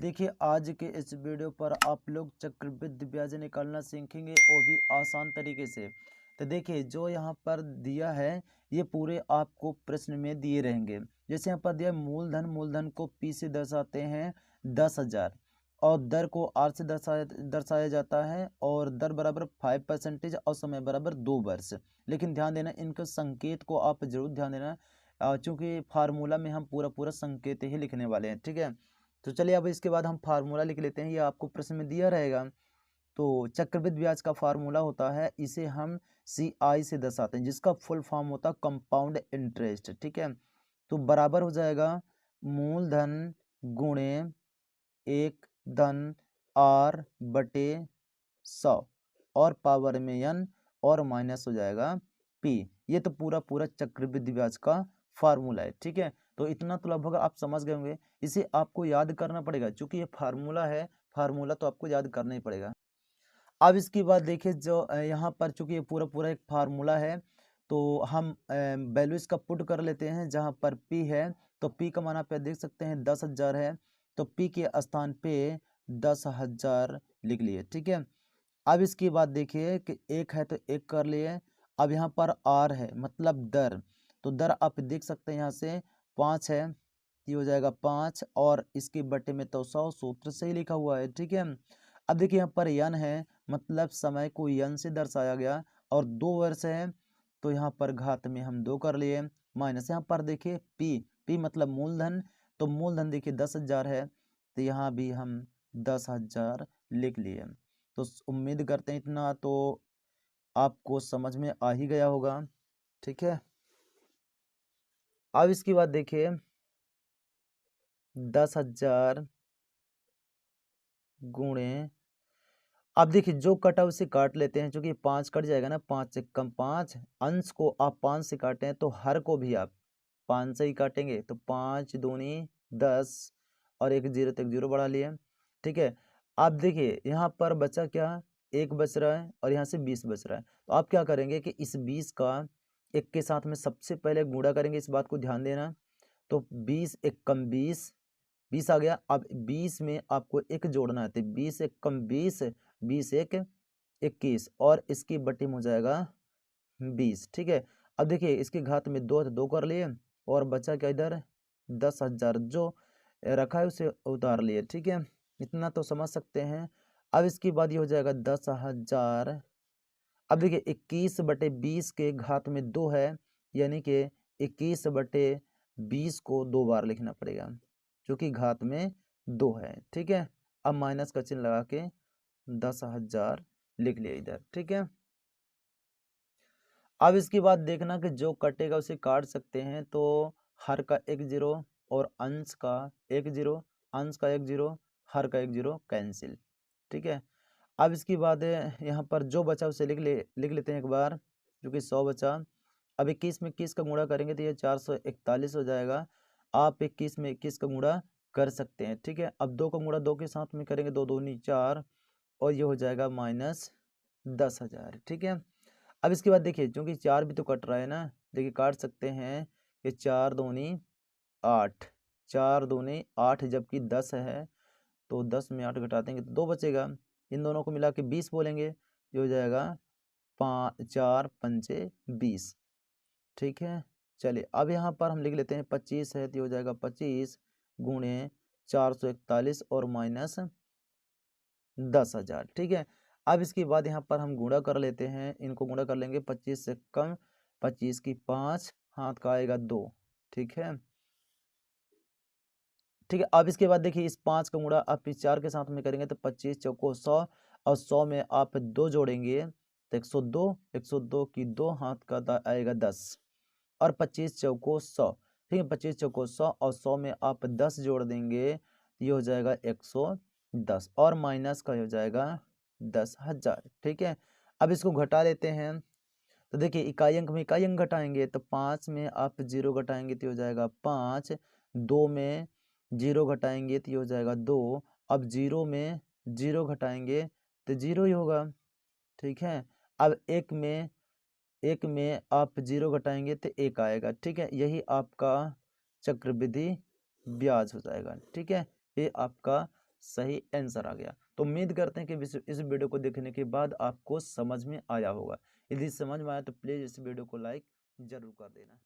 देखिए आज के इस वीडियो पर आप लोग चक्रवृद्धि ब्याज निकालना सीखेंगे, वो भी आसान तरीके से। तो देखिए जो यहाँ पर दिया है ये पूरे आपको प्रश्न में दिए रहेंगे। जैसे यहाँ पर दिया मूलधन, मूलधन को P से दर्शाते हैं 10,000 और दर को R से दर्शाया जाता है और दर बराबर 5% और समय बराबर 2 वर्ष। लेकिन ध्यान देना इनके संकेत को आप जरूर ध्यान देना, चूंकि फार्मूला में हम पूरा पूरा संकेत ही लिखने वाले हैं। ठीक है, तो चलिए अब इसके बाद हम फार्मूला लिख लेते हैं, ये आपको प्रश्न में दिया रहेगा। तो चक्रवृद्धि ब्याज का फार्मूला होता है, इसे हम CI से दर्शाते हैं, जिसका फुल फॉर्म होता है कंपाउंड इंटरेस्ट। ठीक है, तो बराबर हो जाएगा मूलधन गुणे 1 धन R बटे 100 और पावर में n और माइनस हो जाएगा P। ये तो पूरा पूरा चक्रवृद्धि ब्याज का फार्मूला है। ठीक है, तो इतना तो लगभग आप समझ गए होंगे। इसे आपको याद करना पड़ेगा, क्योंकि ये फार्मूला है, फार्मूला तो आपको याद करना ही पड़ेगा। अब इसकी बात देखिए, जो यहाँ पर चूंकि ये पूरा पूरा एक फार्मूला है, तो हम वैल्यू इसका पुट कर लेते हैं। जहाँ पर P है तो P का मान आप देख सकते हैं 10,000 है, तो P के स्थान पे 10,000 लिख लिए। ठीक है, अब इसकी बात देखिए कि एक है तो एक कर लिए। अब यहाँ पर R है मतलब दर, तो दर आप देख सकते हैं यहाँ से 5 है, ये हो जाएगा 5 और इसके बटे में तो 100 सूत्र से ही लिखा हुआ है। ठीक है, अब देखिए यहाँ पर n है मतलब समय को n से दर्शाया गया और 2 वर्ष है, तो यहाँ पर घात में हम 2 कर लिए। माइनस यहाँ पर देखिए P मतलब मूलधन, तो मूलधन देखिए 10,000 है, तो यहाँ भी हम 10,000 लिख लिए। तो उम्मीद करते हैं इतना तो आपको समझ में आ ही गया होगा। ठीक है, अब इसकी बात देखिए 10,000 गुणे, अब देखिए जो कटा उसे काट लेते हैं, क्योंकि 5 कट जाएगा ना, 5 से कम 5, अंश को आप 5 से काटें तो हर को भी आप 5 से ही काटेंगे, तो 5 दूनी 10 और एक जीरो तक जीरो बढ़ा लिए। ठीक है, आप देखिए यहाँ पर बचा क्या, 1 बच रहा है और यहाँ से 20 बच रहा है, तो आप क्या करेंगे कि इस 20 का 1 के साथ में सबसे पहले गुणा करेंगे, इस बात को ध्यान देना। तो 20 1 कम 20 आ गया। अब 20 में आपको एक जोड़ना है, तो 20 1 कम 20 20 1 21 और इसकी बटी में हो जाएगा 20। ठीक है, अब देखिए इसके घात में 2 है तो 2 कर लिए और बचा क्या इधर 10,000, जो रखा है उसे उतार लिए। ठीक है, इतना तो समझ सकते हैं। अब इसके बाद ये हो जाएगा 10,000। अब देखिए 21 बटे 20 के घात में 2 है, यानी कि 21 बटे 20 को 2 बार लिखना पड़ेगा, क्योंकि घात में 2 है। ठीक है, अब माइनस का चिन्ह लगा के 10,000 लिख लिया इधर। ठीक है, अब इसके बाद देखना कि जो कटेगा उसे काट सकते हैं, तो हर का 1 0 और अंश का 1 0, अंश का 1 0, हर का 1 0 कैंसिल। ठीक है, अब इसकी बाद यहाँ पर जो बचा उसे लिख लेते हैं एक बार, क्योंकि 100 बचा। अब 21 में 21 का गुणा करेंगे तो ये 441 हो जाएगा। आप 21 में 21 का गुणा कर सकते हैं। ठीक है, अब 2 का गुणा 2 के साथ में करेंगे, 2 दूनी 4 और ये हो जाएगा माइनस 10,000। ठीक है, अब इसके बाद देखिए क्योंकि 4 भी तो कट रहा है ना, देखिए काट सकते हैं कि 4 दूनी 8, 4 दूनी 8, जबकि 10 है, तो 10 में 8 घटा देंगे तो 2 बचेगा। इन दोनों को मिला के 20 बोलेंगे, ये हो जाएगा 5 4 पंचे 20। ठीक है, चलिए अब यहाँ पर हम लिख लेते हैं 25 है, तो ये हो जाएगा 25 गुणे 441 और माइनस 10,000। ठीक है, अब इसके बाद यहाँ पर हम गुणा कर लेते हैं, इनको गुणा कर लेंगे। 25 से कम 25 की 5, हाथ का आएगा 2। ठीक है, ठीक है, अब इसके बाद देखिए इस 5 का गुणा आप इस 4 के साथ में करेंगे तो 25 चौको 100 और 100 में आप 2 जोड़ेंगे तो 102, 102 की 2, हाथ का आएगा 10 और 25 चौको 100। ठीक है, 25 चौको 100 और 100 में आप 10 जोड़ देंगे, ये हो जाएगा 110 और माइनस का हो जाएगा 10,000। ठीक है, अब इसको घटा लेते हैं, तो देखिए इकाई अंक में इकाई अंक घटाएंगे, तो 5 में आप 0 घटाएंगे तो हो जाएगा 5, 2 में 0 घटाएंगे तो ये हो जाएगा 2, अब 0 में 0 घटाएंगे तो 0 ही होगा। ठीक है, अब 1 में आप 0 घटाएंगे तो 1 आएगा। ठीक है, यही आपका चक्रवृद्धि ब्याज हो जाएगा। ठीक है, ये आपका सही आंसर आ गया। तो उम्मीद करते हैं कि इस वीडियो को देखने के बाद आपको समझ में आया होगा। यदि समझ में आया तो प्लीज़ इस वीडियो को लाइक ज़रूर कर देना।